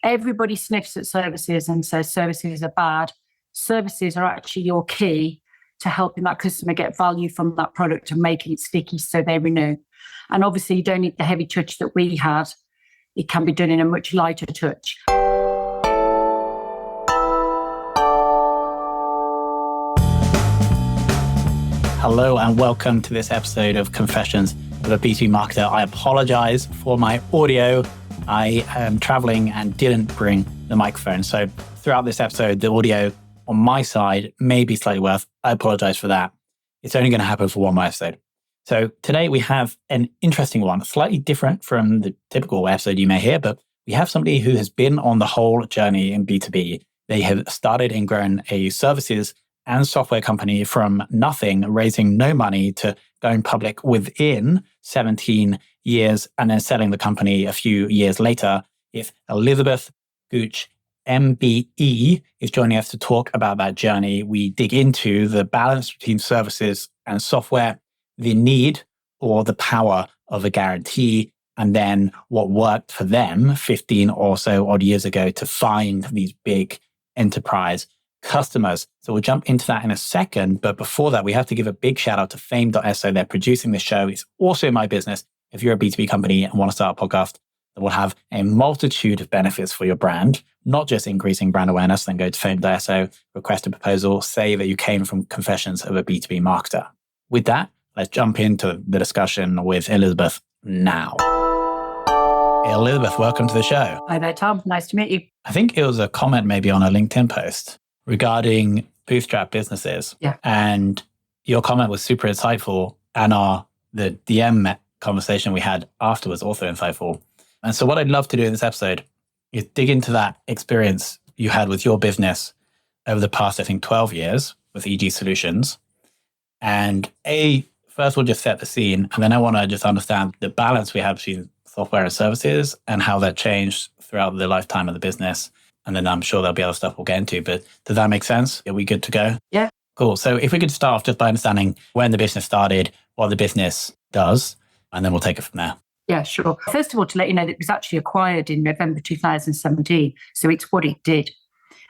Everybody sniffs at services and says services are bad. Services are actually your key to helping that customer get value from that product and making it sticky so they renew. And obviously, you don't need the heavy touch that we had. It can be done in a much lighter touch. Hello and welcome to this episode of Confessions of a B2B Marketer. I apologize for my audio. I am traveling and didn't bring the microphone. So throughout this episode, the audio on my side may be slightly worse. I apologize for that. It's only going to happen for one more episode. So today we have an interesting one, slightly different from the typical episode you may hear, but we have somebody who has been on the whole journey in B2B. They have started and grown a services and software company from nothing, raising no money, to going public within 17 years and then selling the company a few years later. If Elizabeth Gooch, MBE, is joining us to talk about that journey, we dig into the balance between services and software, the need or the power of a guarantee, and then what worked for them 15 or so odd years ago to find these big enterprise customers. So we'll jump into that in a second. But before that, we have to give a big shout out to Fame.so. They're producing this show. It's also my business. If you're a B2B company and want to start a podcast that will have a multitude of benefits for your brand, not just increasing brand awareness, then go to Fame.so, request a proposal, say that you came from Confessions of a B2B Marketer. With that, let's jump into the discussion with Elizabeth now. Elizabeth, welcome to the show. Hi there, Tom. Nice to meet you. I think it was a comment maybe on a LinkedIn post regarding bootstrap businesses. Yeah. And your comment was super insightful, and the DM conversation we had afterwards also insightful. And so what I'd love to do in this episode is dig into that experience you had with your business over the past, I think, 12 years with EG Solutions. And first we'll just set the scene, and then I want to just understand the balance we have between software and services and how that changed throughout the lifetime of the business. And then I'm sure there'll be other stuff we'll get into, but does that make sense? Are we good to go? Yeah. Cool. So if we could start off just by understanding when the business started, what the business does, and then we'll take it from there. Yeah, sure. First of all, to let you know that it was actually acquired in November 2017. So it's what it did.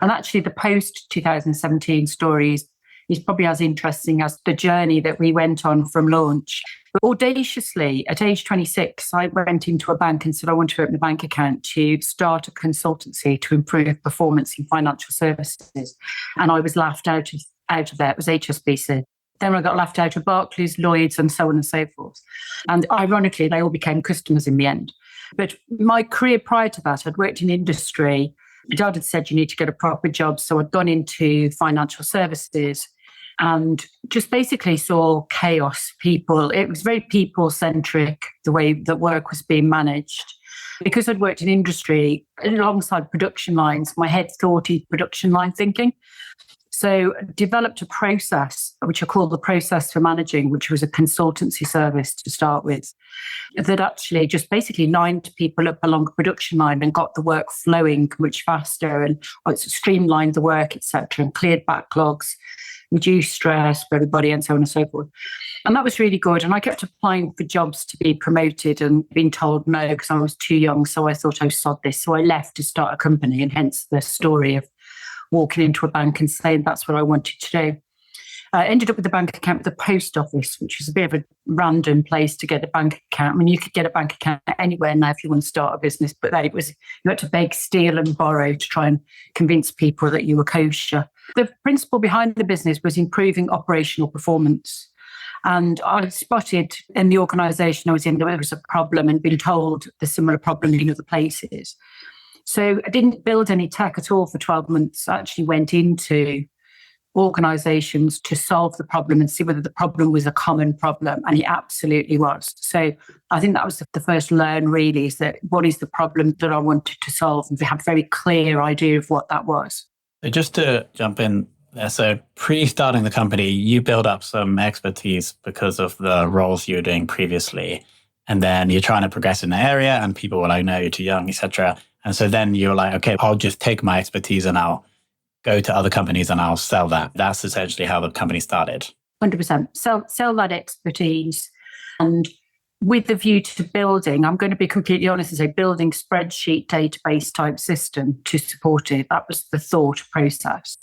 And actually the post-2017 stories is probably as interesting as the journey that we went on from launch. But audaciously, at age 26, I went into a bank and said I want to open a bank account to start a consultancy to improve performance in financial services. And I was laughed out of there. It was HSBC. Then I got laughed out of Barclays, Lloyds, and so on and so forth. And ironically, they all became customers in the end. But my career prior to that, I'd worked in industry. My dad had said you need to get a proper job. So I'd gone into financial services and just basically saw chaos, people. It was very people-centric, the way that work was being managed. Because I'd worked in industry alongside production lines, my head thought in production line thinking. So I developed a process, which I call the process for managing, which was a consultancy service to start with, that actually just basically lined people up along a production line and got the work flowing much faster and streamlined the work, etc., and cleared backlogs, reduced stress for everybody, and so on and so forth. And that was really good. And I kept applying for jobs to be promoted and being told no because I was too young. So I thought, oh, sod this. So I left to start a company, and hence the story of walking into a bank and saying that's what I wanted to do. I ended up with a bank account with the post office, which was a bit of a random place to get a bank account. I mean, you could get a bank account anywhere now if you want to start a business, but you had to beg, steal and borrow to try and convince people that you were kosher. The principle behind the business was improving operational performance. And I spotted in the organisation I was in, there was a problem and been told the similar problem in other places. So I didn't build any tech at all for 12 months. I actually went into organisations to solve the problem and see whether the problem was a common problem. And it absolutely was. So I think that was the first learn really, is that what is the problem that I wanted to solve? And we had a very clear idea of what that was. So just to jump in there, so pre-starting the company, you built up some expertise because of the roles you were doing previously. And then you're trying to progress in the area and people were like, no, you're too young, etc. And so then you're like, okay, I'll just take my expertise and I'll go to other companies and I'll sell that. That's essentially how the company started. 100%. Sell that expertise. And with the view to building, I'm going to be completely honest and say building spreadsheet database type system to support it. That was the thought process.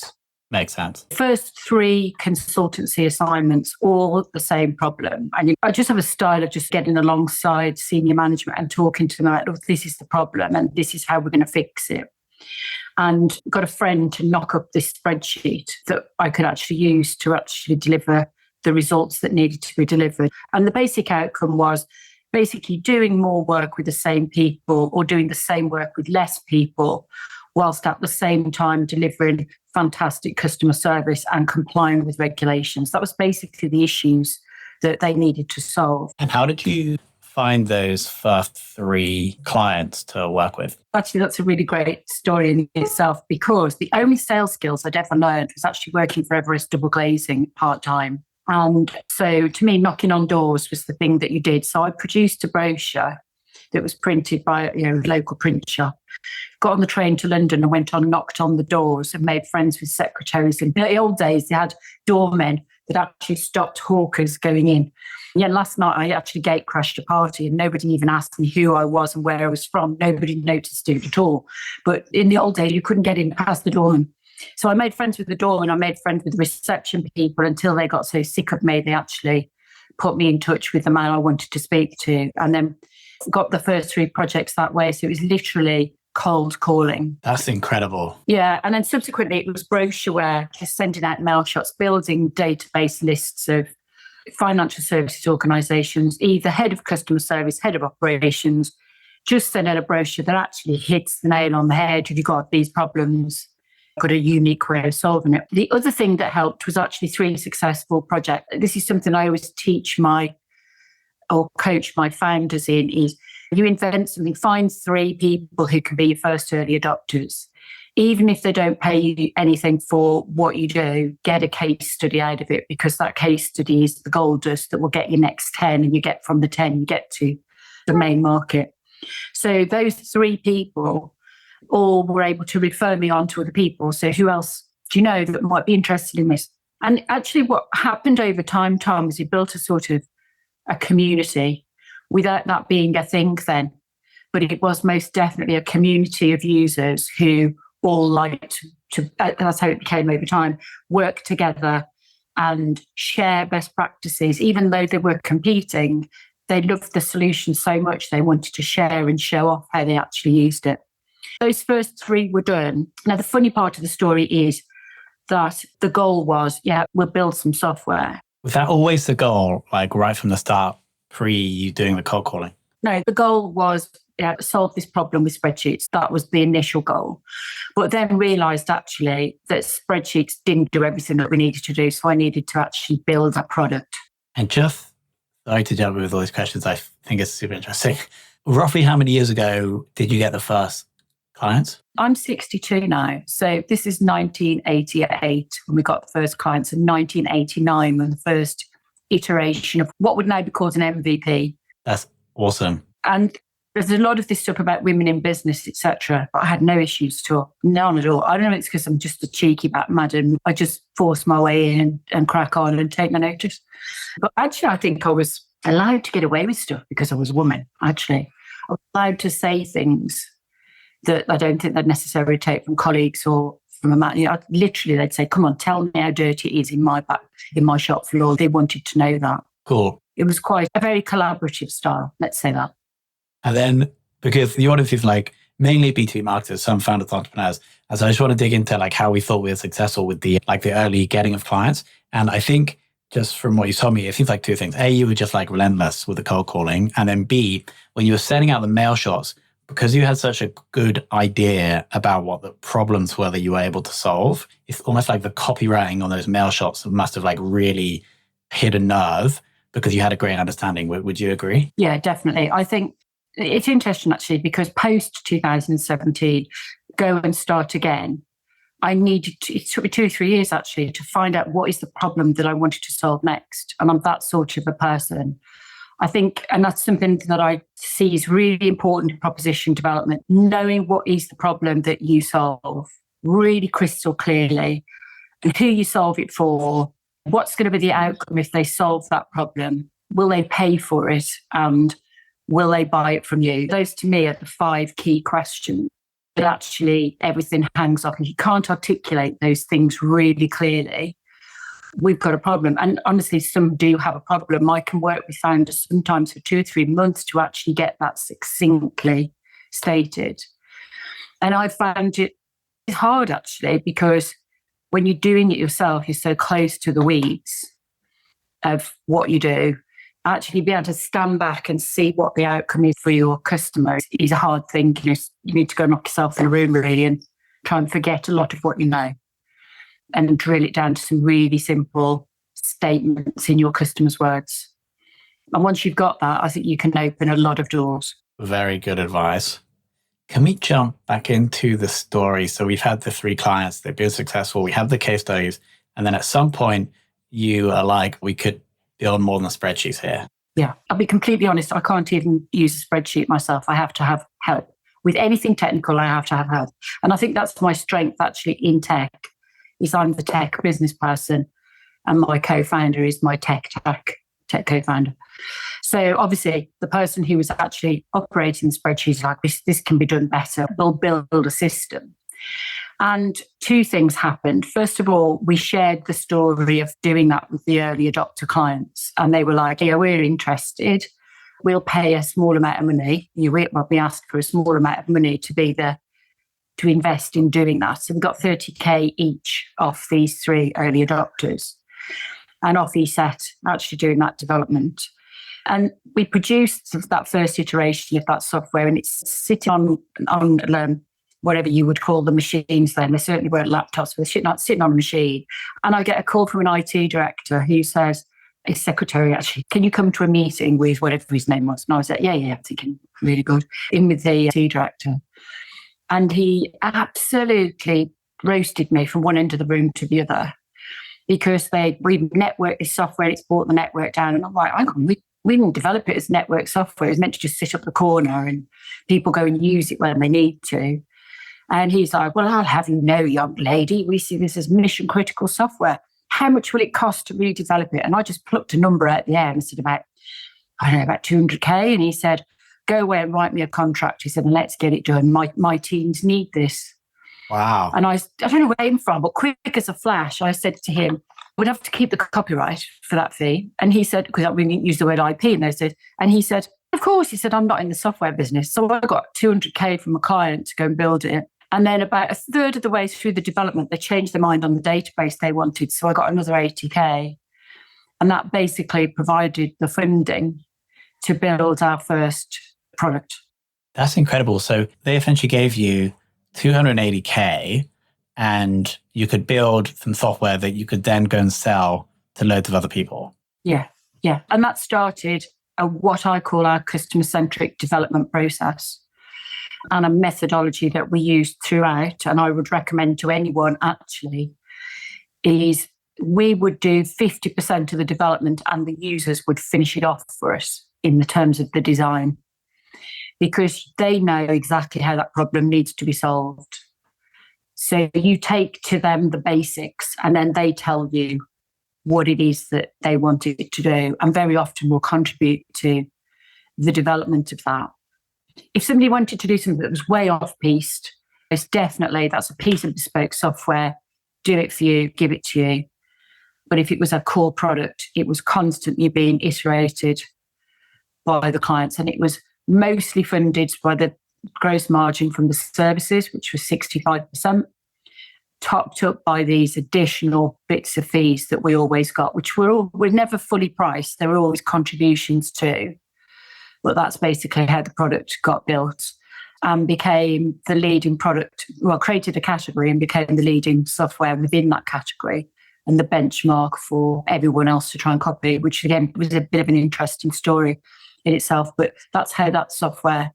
Makes sense. First 3 consultancy assignments, all the same problem. And I just have a style of just getting alongside senior management and talking to them about, look, this is the problem and this is how we're going to fix it. And got a friend to knock up this spreadsheet that I could actually use to actually deliver the results that needed to be delivered. And the basic outcome was basically doing more work with the same people or doing the same work with less people, whilst at the same time delivering fantastic customer service and complying with regulations. That was basically the issues that they needed to solve. And how did you find those first 3 clients to work with? Actually, that's a really great story in itself, because the only sales skills I'd ever learned was actually working for Everest double glazing part-time. And so to me, knocking on doors was the thing that you did. So I produced a brochure that was printed by a local print shop, got on the train to London and went on, knocked on the doors and made friends with secretaries. And in the old days, they had doormen that actually stopped hawkers going in. Yeah, last night I actually gate crashed a party and nobody even asked me who I was and where I was from. Nobody noticed it at all. But in the old days, you couldn't get in past the doorman. So I made friends with the doorman, I made friends with the reception people until they got so sick of me, they actually put me in touch with the man I wanted to speak to, and then got the first 3 projects that way. So it was literally cold calling. That's incredible. Yeah. And then subsequently it was brochureware, just sending out mail shots, building database lists of financial services organisations, either head of customer service, head of operations, just send out a brochure that actually hits the nail on the head. Have you got these problems? Got a unique way of solving it. The other thing that helped was actually 3 successful projects. This is something I always teach or coach my founders in, is you invent something, find 3 people who can be your first early adopters. Even if they don't pay you anything for what you do, get a case study out of it, because that case study is the gold dust that will get you next 10, and you get from the 10, you get to the main market. So those 3 people all were able to refer me on to other people. So who else do you know that might be interested in this? And actually what happened over time, Tom, is we built a sort of a community without that being a thing then. But it was most definitely a community of users who all liked to, that's how it became over time, work together and share best practices. Even though they were competing, they loved the solution so much they wanted to share and show off how they actually used it. Those first 3 were done. Now, the funny part of the story is that the goal was, we'll build some software. Was that always the goal, like right from the start, pre you doing the cold calling? No, the goal was solve this problem with spreadsheets. That was the initial goal. But then realised actually that spreadsheets didn't do everything that we needed to do. So I needed to actually build a product. And just, sorry to jump with all these questions, I think it's super interesting. Roughly how many years ago did you get the first clients? I'm 62 now. So this is 1988 when we got the first clients, and 1989 when the first iteration of what would now be called an MVP. That's awesome. And there's a lot of this stuff about women in business, etc. But I had no issues at all. None at all. I don't know if it's because I'm just a cheeky madam. I just force my way in and crack on and take my notice. But actually, I think I was allowed to get away with stuff because I was a woman, actually. I was allowed to say things that I don't think they'd necessarily take from colleagues or from a man. Literally, they'd say, come on, tell me how dirty it is in my shop floor. They wanted to know that. Cool. It was quite a very collaborative style, let's say that. And then, because the audience is like mainly B2B marketers, some founders, entrepreneurs. And so I just want to dig into like how we thought we were successful with the early getting of clients. And I think just from what you told me, it seems like 2 things. A, you were just like relentless with the cold calling. And then B, when you were sending out the mail shots, because you had such a good idea about what the problems were that you were able to solve, it's almost like the copywriting on those mail shots must have like really hit a nerve because you had a great understanding. Would you agree? Yeah, definitely. I think it's interesting actually, because post 2017, go and start again, it took me 2 or 3 years actually to find out what is the problem that I wanted to solve next. And I'm that sort of a person. I think, and that's something that I see is really important in proposition development, knowing what is the problem that you solve really crystal clearly, and who you solve it for, what's going to be the outcome if they solve that problem, will they pay for it? And will they buy it from you? Those to me are the 5 key questions. But actually everything hangs off. If you can't articulate those things really clearly, we've got a problem. And honestly, some do have a problem. I can work with founders sometimes for 2 or 3 months to actually get that succinctly stated. And I found it hard actually, because when you're doing it yourself, you're so close to the weeds of what you do. Actually be able to stand back and see what the outcome is for your customers is a hard thing. You need to go knock yourself in a room really and try and forget a lot of what you know and drill it down to some really simple statements in your customers' words. And once you've got that, I think you can open a lot of doors. Very good advice. Can we jump back into the story? So we've had the 3 clients, they've been successful, we have the case studies, and then at some point you are like, we could build more than spreadsheets here. Yeah, I'll be completely honest, I can't even use a spreadsheet myself. I have to have help. With anything technical, I have to have help. And I think that's my strength actually in tech, is I'm the tech business person and my co-founder is my tech co-founder. So obviously the person who was actually operating the spreadsheet is like, this can be done better. We'll build a system. And 2 things happened. First of all, we shared the story of doing that with the early adopter clients. And they were like, yeah, we're interested. We'll pay a small amount of money. We asked for a small amount of money to invest in doing that. So we got 30K each off these 3 early adopters and off ESET actually doing that development. And we produced that first iteration of that software, and it's sitting on whatever you would call the machines then. They certainly weren't laptops, but they're sitting on a machine. And I get a call from an IT director who says, his secretary actually, can you come to a meeting with whatever his name was? And I was like, yeah, I'm thinking really good. In with the IT director. And he absolutely roasted me from one end of the room to the other because we networked this software, it's brought the network down. And I'm like, hang on, we didn't develop it as network software. It's meant to just sit up the corner and people go and use it when they need to. And he's like, well, I'll have you know, young lady, we see this as mission critical software. How much will it cost to redevelop it? And I just plucked a number out the air and said about 200K. And he said, go away and write me a contract. He said, and let's get it done. My teams need this. Wow. And I don't know where it came from, but quick as a flash, I said to him, we'd have to keep the copyright for that fee. And he said, because we didn't use the word IP in those days. And he said, of course, he said, I'm not in the software business. So I got 200K from a client to go and build it. And then about a third of the way through the development, they changed their mind on the database they wanted. So I got another 80K. And that basically provided the funding to build our first product. That's incredible. So they essentially gave you 280K and you could build some software that you could then go and sell to loads of other people. Yeah. And that started what I call our customer-centric development process. And a methodology that we use throughout, and I would recommend to anyone actually, is we would do 50% of the development and the users would finish it off for us in the terms of the design, because they know exactly how that problem needs to be solved. So you take to them the basics and then they tell you what it is that they want it to do, and very often will contribute to the development of that. If somebody wanted to do something that was way off-piste, that's a piece of bespoke software, do it for you, give it to you. But if it was a core product, it was constantly being iterated by the clients, and it was mostly funded by the gross margin from the services, which was 65%, topped up by these additional bits of fees that we always got, which were never fully priced. There were always contributions too. But that's basically how the product got built and became the leading product, created a category and became the leading software within that category and the benchmark for everyone else to try and copy, which again was a bit of an interesting story in itself. But that's how that software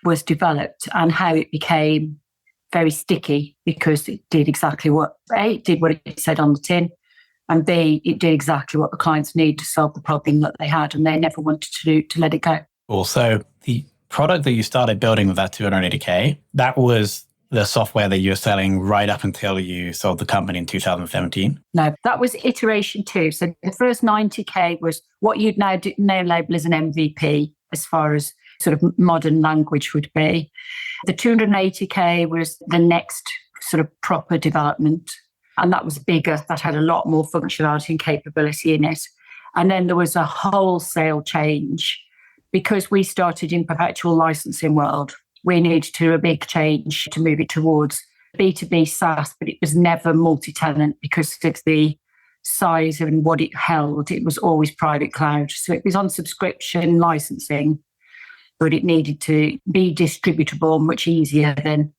was developed and how it became very sticky, because it did exactly what it said on the tin, and B, it did exactly what the clients need to solve the problem that they had, and they never wanted to let it go. Also, the product that you started building with that 280K, that was the software that you're selling right up until you sold the company in 2017? No, that was iteration 2. So the first 90K was what you'd now label as an MVP, as far as sort of modern language would be. The 280K was the next sort of proper development. And that was bigger. That had a lot more functionality and capability in it. And then there was a wholesale change because we started in perpetual licensing world. We needed to do a big change to move it towards B2B SaaS, but it was never multi-tenant because of the size and what it held. It was always private cloud. So it was on subscription licensing, but it needed to be distributable, much easier than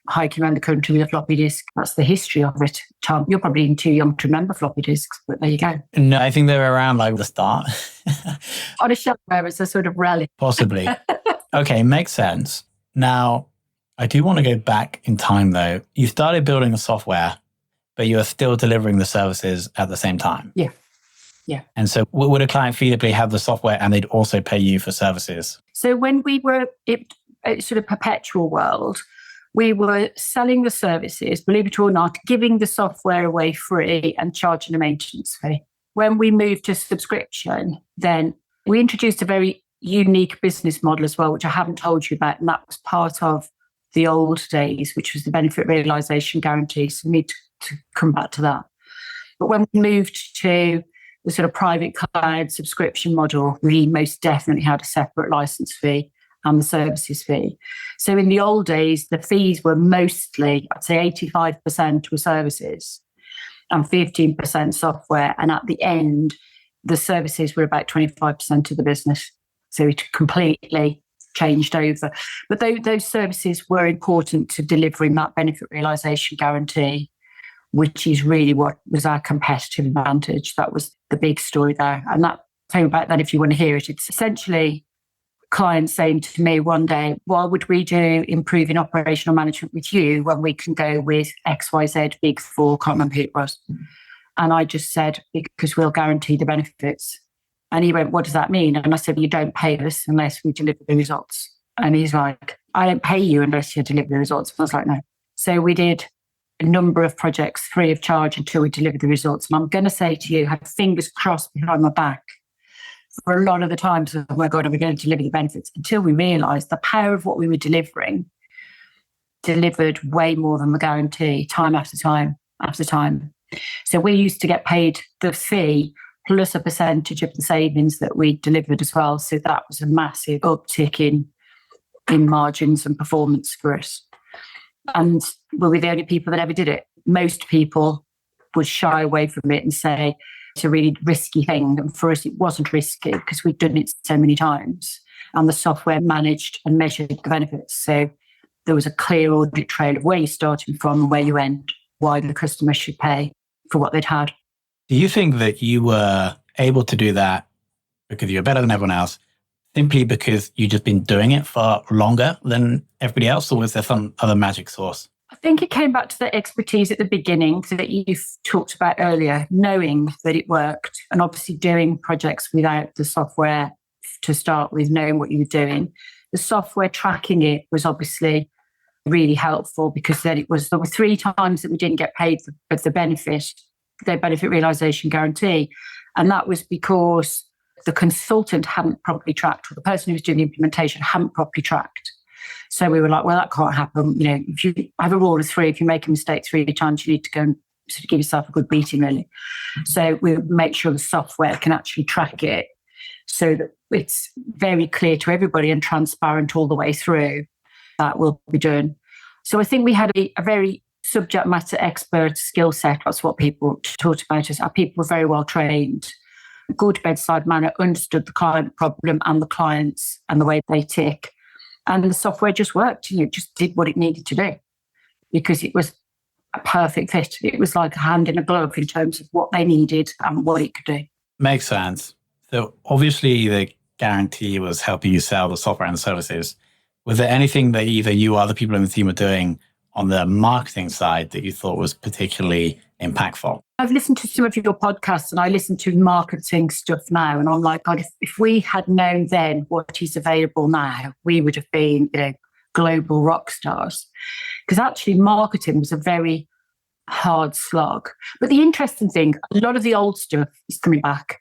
hiking around the country with a floppy disk. That's the history of it. Tom, you're probably even too young to remember floppy disks, but there you go. No, I think they were around like the start. On a shelf where it's a sort of relic. Possibly. Okay, makes sense. Now, I do want to go back in time though. You started building the software, but you are still delivering the services at the same time. Yeah. Yeah. And so would a client feasibly have the software and they'd also pay you for services? So when we were in sort of perpetual world, we were selling the services, believe it or not, giving the software away free and charging a maintenance fee. When we moved to subscription, then we introduced a very unique business model as well, which I haven't told you about. And that was part of the old days, which was the benefit realization guarantee. So we need to come back to that. But when we moved to the sort of private cloud subscription model, we most definitely had a separate license fee and the services fee. So in the old days, the fees were mostly, I'd say 85% were services and 15% software. And at the end, the services were about 25% of the business. So it completely changed over. But those services were important to delivering that benefit realization guarantee, which is really what was our competitive advantage. That was the big story there. And that, tell you about that if you want to hear it. It's essentially clients saying to me one day, why would we do improving operational management with you when we can go with XYZ Big Four, can't remember who it was. And I just said, because we'll guarantee the benefits. And he went, what does that mean? And I said, you don't pay us unless we deliver the results. And he's like, I don't pay you unless you deliver the results. I was like, no. So we did a number of projects free of charge until we delivered the results. And I'm going to say to you, had fingers crossed behind my back for a lot of the times, oh my God, are we going to deliver the benefits? Until we realised the power of what we were delivering delivered way more than the guarantee, time after time after time. So we used to get paid the fee plus a percentage of the savings that we delivered as well. So that was a massive uptick in margins and performance for us. And we were the only people that ever did it. Most people would shy away from it and say it's a really risky thing. And for us, it wasn't risky because we'd done it so many times. And the software managed and measured the benefits. So there was a clear audit trail of where you're starting from and where you end, why the customer should pay for what they'd had. Do you think that you were able to do that because you're better than everyone else, simply because you've just been doing it for longer than everybody else, or was there some other magic source? I think it came back to the expertise at the beginning that you've talked about earlier, knowing that it worked and obviously doing projects without the software to start with, knowing what you were doing. The software tracking it was obviously really helpful because then there were 3 times that we didn't get paid for the benefit realization guarantee. And that was because the consultant hadn't properly tracked, or the person who was doing the implementation hadn't properly tracked. So we were like, well, that can't happen. You know, if you have a rule of 3, if you make a mistake 3 times, you need to go and sort of give yourself a good beating, really. So we make sure the software can actually track it so that it's very clear to everybody and transparent all the way through. That will be done. So I think we had a very subject matter expert skill set. That's what people talked about us. Our people were very well trained, good bedside manner, understood the client problem and the clients and the way they tick. And the software just worked. You know, it just did what it needed to do because it was a perfect fit. It was like a hand in a glove in terms of what they needed and what it could do. Makes sense. So obviously the guarantee was helping you sell the software and services. Was there anything that either you or other people in the team were doing on the marketing side that you thought was particularly impactful? I've listened to some of your podcasts and I listen to marketing stuff now. And I'm like, God, if we had known then what is available now, we would have been, global rock stars. Because actually marketing was a very hard slog. But the interesting thing, a lot of the old stuff is coming back.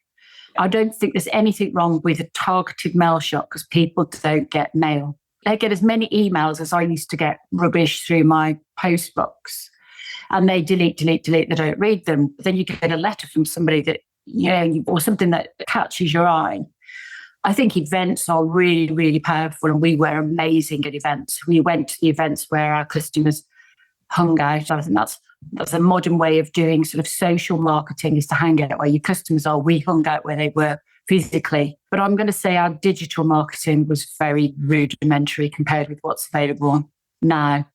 I don't think there's anything wrong with a targeted mail shot because people don't get mail. They get as many emails as I used to get rubbish through my post box. And they delete, they don't read them. But then you get a letter from somebody that, or something that catches your eye. I think events are really, really powerful, and we were amazing at events. We went to the events where our customers hung out. I think that's a modern way of doing sort of social marketing, is to hang out where your customers are. We hung out where they were physically. But I'm going to say our digital marketing was very rudimentary compared with what's available now.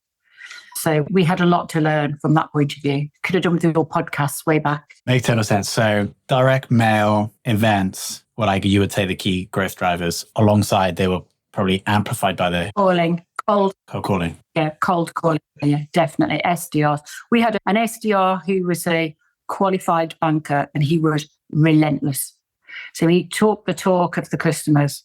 So we had a lot to learn from that point of view. Could have done with your podcasts way back. Makes total sense. So direct mail events were, like, you would say, the key growth drivers. Alongside, they were probably amplified by the cold calling. Yeah, cold calling. Yeah, definitely. SDRs. We had an SDR who was a qualified banker, and he was relentless. So he talked the talk of the customers,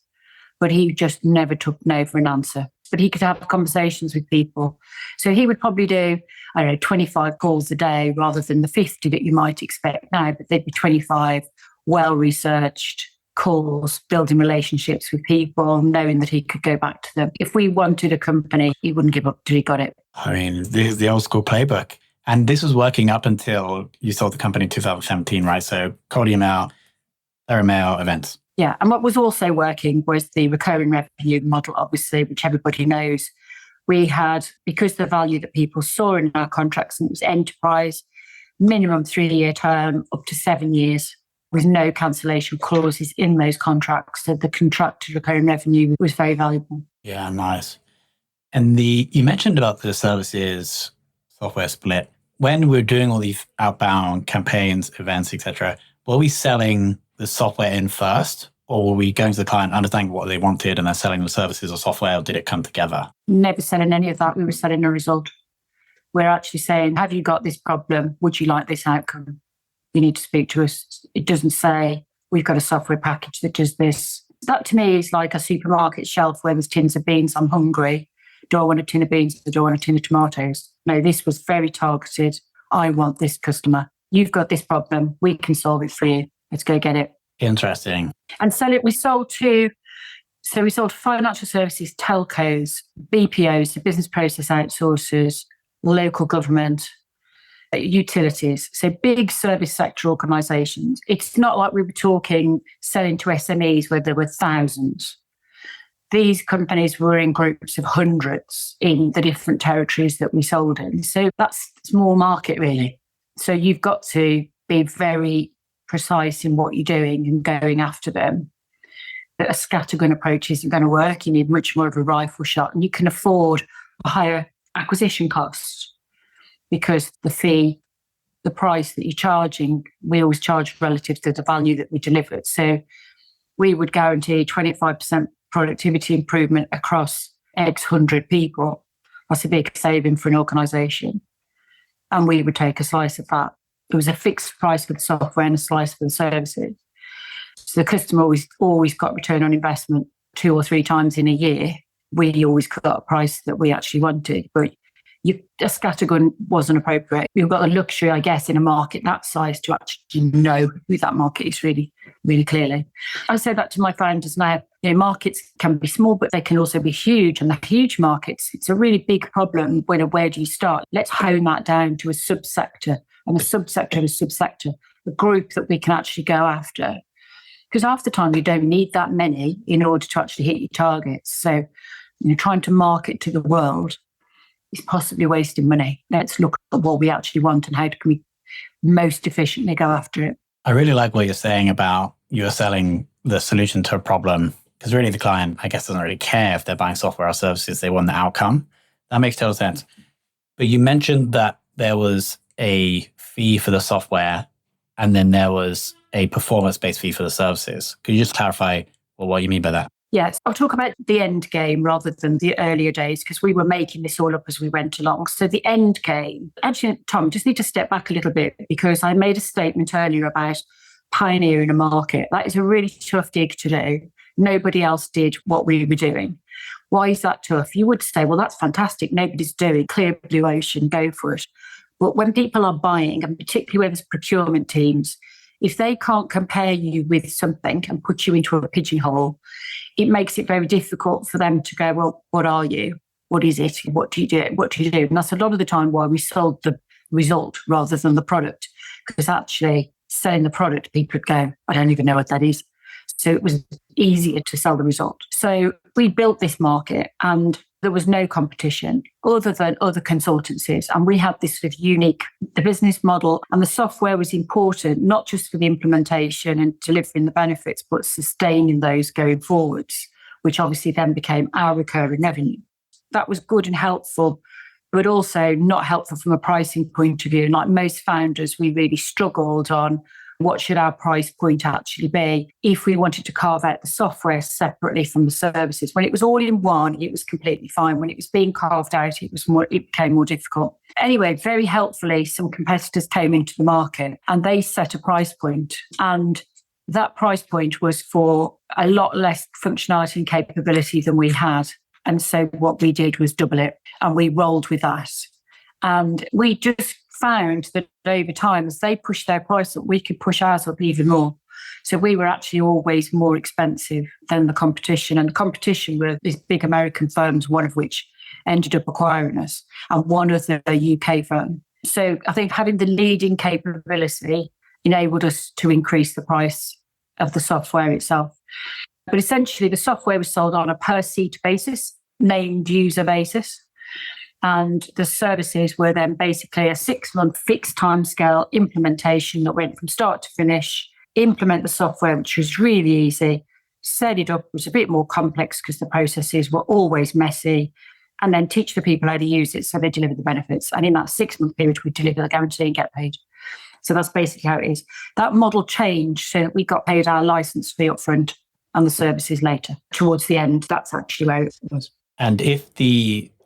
but he just never took no for an answer. But he could have conversations with people. So he would probably do, 25 calls a day rather than the 50 that you might expect now, but they'd be 25 well-researched calls, building relationships with people, knowing that he could go back to them. If we wanted a company, he wouldn't give up till he got it. I mean, this is the old school playbook. And this was working up until you sold the company in 2017, right? So cold email, direct mail, events. Yeah. And what was also working was the recurring revenue model, obviously, which everybody knows. We had, because the value that people saw in our contracts, and it was enterprise, minimum 3-year term, up to 7 years, with no cancellation clauses in those contracts. So the contracted recurring revenue was very valuable. Yeah, nice. And you mentioned about the services software split. When we're doing all these outbound campaigns, events, etc., were we selling the software in first, or were we going to the client, understanding what they wanted, and then selling the services or software, or did it come together? Never selling any of that. We were selling a result. We're actually saying, have you got this problem? Would you like this outcome? You need to speak to us. It doesn't say, we've got a software package that does this. That to me is like a supermarket shelf where there's tins of beans. I'm hungry. Do I want a tin of beans or do I want a tin of tomatoes? No, this was very targeted. I want this customer. You've got this problem. We can solve it for you. Let's go get it. Interesting. And sell it. We sold financial services, telcos, BPOs, so business process outsourcers, local government, utilities, so big service sector organisations. It's not like we were talking selling to SMEs where there were thousands. These companies were in groups of hundreds in the different territories that we sold in. So that's a small market, really. So you've got to be very precise in what you're doing and going after them. A scattergun approach isn't going to work. You need much more of a rifle shot, and you can afford a higher acquisition cost because the price that you're charging, we always charge relative to the value that we delivered. So we would guarantee 25% productivity improvement across X 100 people. That's a big saving for an organisation. And we would take a slice of that. It was a fixed price for the software and a slice for the services. So the customer always got return on investment 2 or 3 times in a year. We always got a price that we actually wanted, but a scattergun wasn't appropriate. We've got the luxury, I guess, in a market that size to actually know who that market is really, really clearly. I say that to my founders now. Markets can be small, but they can also be huge. And the huge markets, it's a really big problem. Where do you start? Let's hone that down to a subsector, and a subsector, a group that we can actually go after. Because half the time you don't need that many in order to actually hit your targets. So trying to market to the world is possibly wasting money. Let's look at what we actually want and how can we most efficiently go after it. I really like what you're saying about you're selling the solution to a problem, because really the client, I guess, doesn't really care if they're buying software or services. They want the outcome. That makes total sense. But you mentioned that there was a fee for the software and then there was a performance-based fee for the services. Could you just clarify what you mean by that? Yes, I'll talk about the end game rather than the earlier days, because we were making this all up as we went along. So the end game, actually, Tom, just need to step back a little bit, because I made a statement earlier about pioneering a market. That is a really tough gig to do. Nobody else did what we were doing. Why is that tough? You would say, well, that's fantastic. Nobody's doing clear blue ocean, go for it. But when people are buying, and particularly when there's procurement teams, if they can't compare you with something and put you into a pigeonhole, it makes it very difficult for them to go, well, what are you? What is it? What do you do? What do you do? And that's a lot of the time why we sold the result rather than the product. Because actually selling the product, people would go, I don't even know what that is. So it was easier to sell the result. So we built this market and there was no competition other than other consultancies. And we had this sort of unique, the business model and the software was important, not just for the implementation and delivering the benefits, but sustaining those going forwards, which obviously then became our recurring revenue. That was good and helpful, but also not helpful from a pricing point of view. Like most founders, we really struggled on what should our price point actually be if we wanted to carve out the software separately from the services. When it was all in one, it was completely fine. When it was being carved out, it became more difficult. Anyway, very helpfully, some competitors came into the market and they set a price point. And that price point was for a lot less functionality and capability than we had. And so what we did was double it and we rolled with that. And we just found that over time, as they pushed their price up, we could push ours up even more. So we were actually always more expensive than the competition. And the competition were these big American firms, one of which ended up acquiring us, and one of the UK firm. So I think having the leading capability enabled us to increase the price of the software itself. But essentially, the software was sold on a per seat basis, named user basis. And the services were then basically a 6-month fixed timescale implementation that went from start to finish, implement the software, which was really easy, set it up, was a bit more complex because the processes were always messy, and then teach the people how to use it so they deliver the benefits. And in that 6-month period, we deliver the guarantee and get paid. So that's basically how it is. That model changed so that we got paid our license fee up front and the services later. Towards the end, that's actually where it was. And if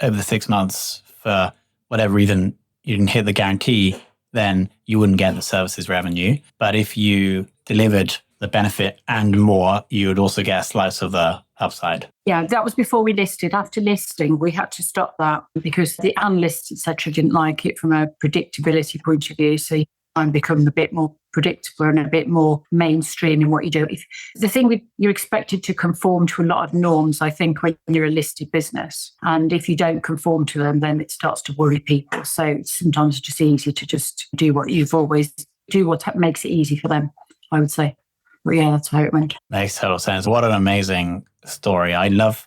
over the 6 months, for whatever reason, you didn't hit the guarantee, then you wouldn't get the services revenue. But if you delivered the benefit and more, you would also get a slice of the upside. Yeah, that was before we listed. After listing, we had to stop that because the analysts, etc., didn't like it from a predictability point of view. So you try and become a bit more predictable and a bit more mainstream in what you do. The thing with you're expected to conform to a lot of norms, I think, when you're a listed business. And if you don't conform to them, then it starts to worry people. So sometimes it's just easy to just do what you've always do, what makes it easy for them, I would say. But yeah, that's how it went. Makes total sense. What an amazing story. I love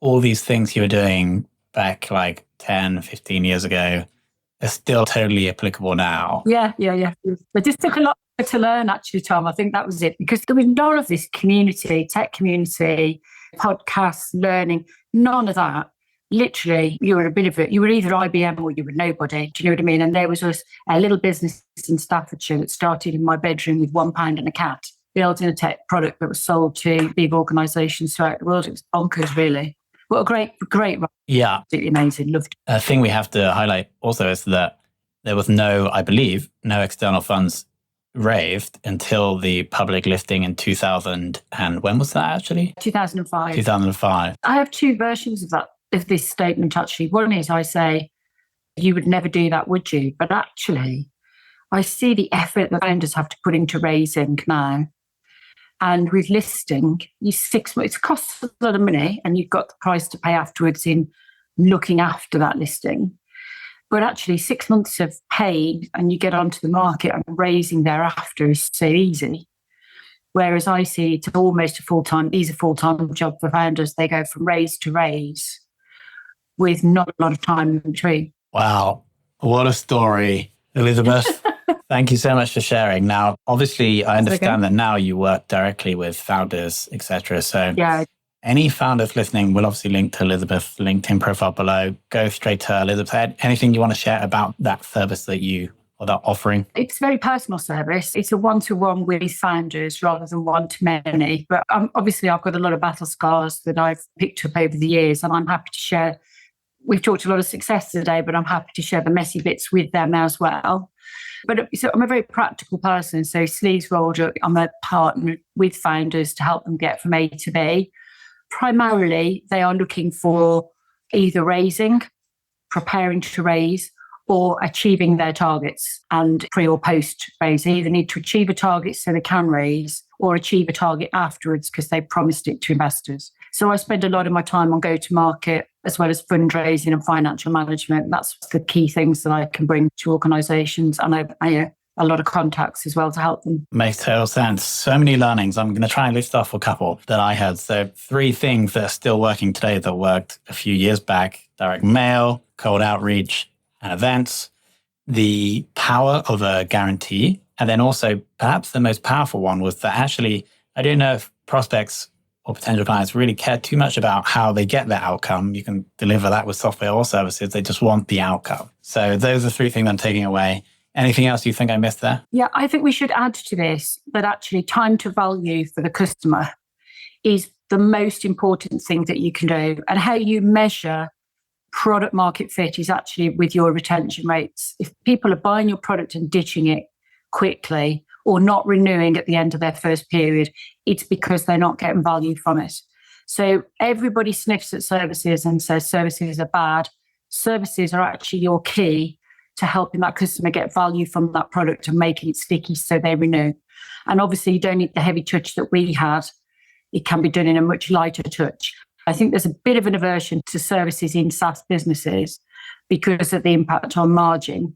all these things you were doing back like 10, 15 years ago. They're still totally applicable now. Yeah. But just took a lot to learn, actually, Tom. I think that was it. Because there was none of this community, tech community, podcasts, learning, none of that. Literally, you were a bit of it. You were either IBM or you were nobody. Do you know what I mean? And there was a little business in Staffordshire that started in my bedroom with £1 and a cat, building a tech product that was sold to big organisations throughout the world. It was bonkers, really. What a great run. Yeah. Absolutely amazing. Loved it. A thing we have to highlight also is that there was no external funds raised until the public listing in 2000. And when was that actually? 2005. 2005. I have two versions of this statement, actually. One is I say, you would never do that, would you? But actually, I see the effort the founders have to put into raising now. And with listing, it costs a lot of money and you've got the price to pay afterwards in looking after that listing. But actually 6 months of paid and you get onto the market and raising thereafter is so easy. Whereas I see it's almost these are full-time job for founders. They go from raise to raise with not a lot of time in between. Wow. What a story, Elizabeth. Thank you so much for sharing. Now, obviously, I understand that now you work directly with founders, etc. So yeah. Any founders listening will obviously link to Elizabeth's LinkedIn profile below. Go straight to her. Elizabeth, anything you want to share about that service that offering? It's a very personal service. It's a one-to-one with founders rather than one-to-many. But obviously, I've got a lot of battle scars that I've picked up over the years, and I'm happy to share. We've talked a lot of success today, but I'm happy to share the messy bits with them as well. But so I'm a very practical person. So sleeves rolled up, I'm a partner with founders to help them get from A to B. primarily they are looking for either raising, preparing to raise, or achieving their targets. And pre or post raise, they either need to achieve a target so they can raise, or achieve a target afterwards because they promised it to investors. So I spend a lot of my time on go-to-market as well as fundraising and financial management. That's the key things that I can bring to organizations. And I a lot of contacts as well to help them. Makes total sense. So many learnings. I'm going to try and list off a couple that I had. So 3 things that are still working today that worked a few years back: direct mail, cold outreach, and events, the power of a guarantee. And then also perhaps the most powerful one was that actually, I don't know if prospects or potential clients really care too much about how they get their outcome. You can deliver that with software or services. They just want the outcome. So those are 3 things I'm taking away. Anything else you think I missed there? Yeah, I think we should add to this that actually time to value for the customer is the most important thing that you can do. And how you measure product market fit is actually with your retention rates. If people are buying your product and ditching it quickly or not renewing at the end of their first period, it's because they're not getting value from it. So everybody sniffs at services and says services are bad. Services are actually your key to helping that customer get value from that product and making it sticky so they renew. And obviously you don't need the heavy touch that we had. It can be done in a much lighter touch. I think there's a bit of an aversion to services in SaaS businesses because of the impact on margin,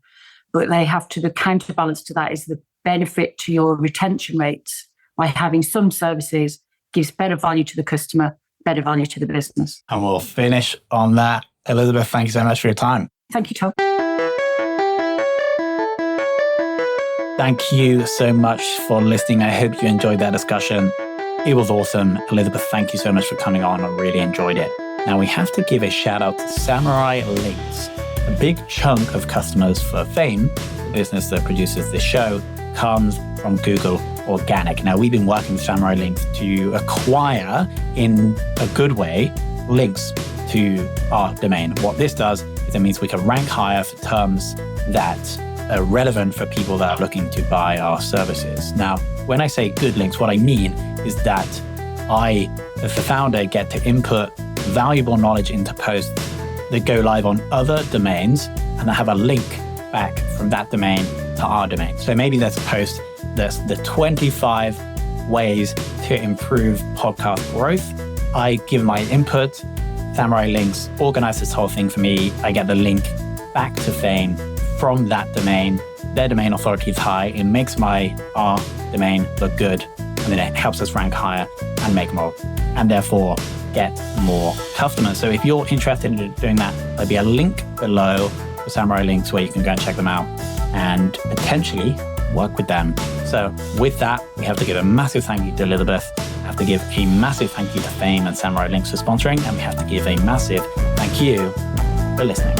but the counterbalance to that is the benefit to your retention rates by having some services gives better value to the customer, better value to the business. And we'll finish on that. Elizabeth, thank you so much for your time. Thank you, Tom. Thank you so much for listening. I hope you enjoyed that discussion. It was awesome. Elizabeth, thank you so much for coming on. I really enjoyed it. Now we have to give a shout out to Samurai Links. A big chunk of customers for Fame, the business that produces this show, comes from Google Organic. Now we've been working with Samurai Links to acquire, in a good way, links to our domain. What this does is it means we can rank higher for terms that are relevant for people that are looking to buy our services. Now, when I say good links, what I mean is that I, as the founder, get to input valuable knowledge into posts that go live on other domains, and I have a link back from that domain to our domain. So maybe there's a post that's the 25 ways to improve podcast growth. I give my input, Samurai Links organize this whole thing for me. I get the link back to Fame from that domain. Their domain authority is high. It makes our domain look good, and then it helps us rank higher and make more, and therefore get more customers. So if you're interested in doing that, there'll be a link below for Samurai Links where you can go and check them out and potentially work with them. So with that, we have to give a massive thank you to Elizabeth. We have to give a massive thank you to Fame and Samurai Links for sponsoring, and we have to give a massive thank you for listening.